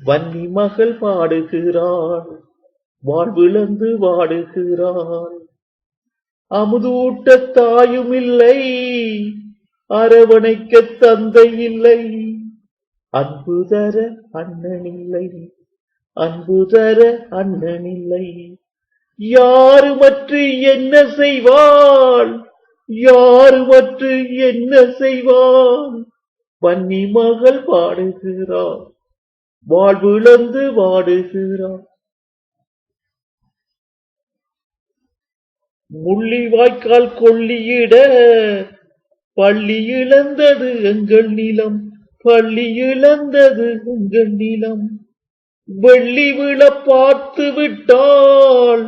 வன்னி மகள் பாடுகிறாள், வாழ்விழந்து வாடுகிறாள். அமுதூட்ட தாயும் இல்லை, அரவணைக்க தந்தை இல்லை. அன்பு தர அண்ணன் இல்லை, அன்பு தர அண்ணன் இல்லை. யாரு மற்ற என்ன செய்வாள், யாரு மற்ற என்ன செய்வாள். வன்னி மகள் பாடுகிறாள், வாழ்விழந்து வாடுகிறாள். முள்ளி வாய்க்கால் கொள்ளியிட பள்ளி இழந்தது எங்கள் நிலம், பள்ளி இழந்தது எங்கள் நிலம். வெள்ளி விழ பார்த்து விட்டால்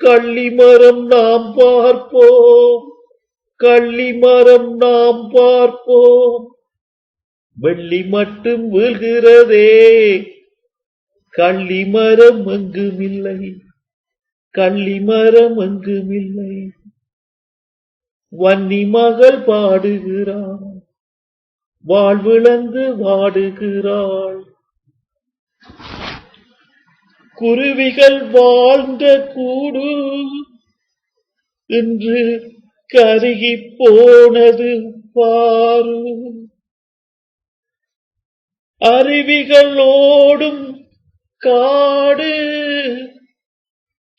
கள்ளி மரம் நாம் பார்ப்போம், கள்ளி மரம் நாம் பார்ப்போம். வெள்ளி மட்டும் வீழ்கிறதே, கள்ளி மரம் எங்குமில்லை, கள்ளி மரம் எங்குமில்லை. வன்னி மகள் பாடுகிறாள், வாழ்விழந்து வாடுகிறாள். குருவிகள் வாழ்ந்த கூடு இன்று கருகி போனது பாரு. அருவிகளோடும் காடு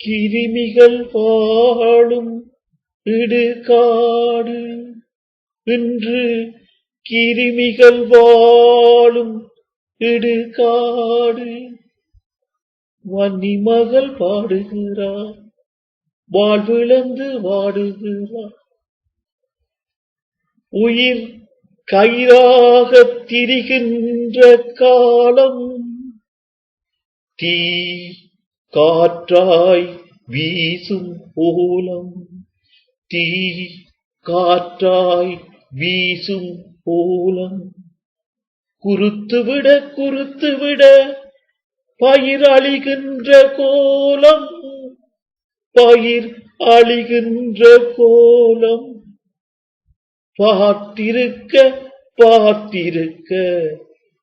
கிருமிகள் வாழும் இடுகாடு. இன்று கிருமிகள் வாழும் இடுகாடு. வன்னி மகள் பாடுகிறார், வாழ்விழந்து வாடுகிறார். உயிர் கயிறாக திரிகின்ற காலம், தீ காற்றாய் வீசும் ஓலம், தீ காற்றாய் வீசும் ஓலம். குறுத்துவிட குறுத்துவிட பயிர் அழிகின்ற கோலம், பயிர் அழிகின்ற கோலம். பார்த்திருக்க பார்த்திருக்க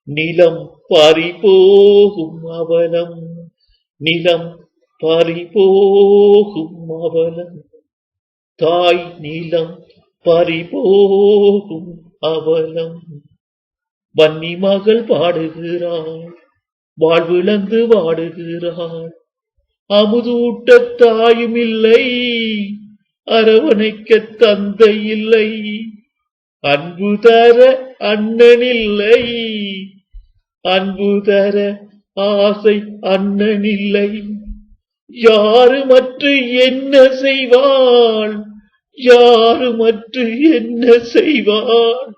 நிலம் பறிபோகும் அவலம், நிலம் பறிபோகும் அவலம். தாய் நிலம் பறிபோகும் அவலம். வன்னி மகள் பாடுகிறாள், வாழ்விழந்து வாடுகிறாள். அமுதூட்ட தாயும் இல்லை, அரவணைக்க தந்தை இல்லை. அன்பு தர அண்ணன் இல்லை, அன்பு தர ஆசை அண்ணன் இல்லை. யாரு மற்ற என்ன செய்வாள், யாரு மற்ற என்ன செய்வாள்.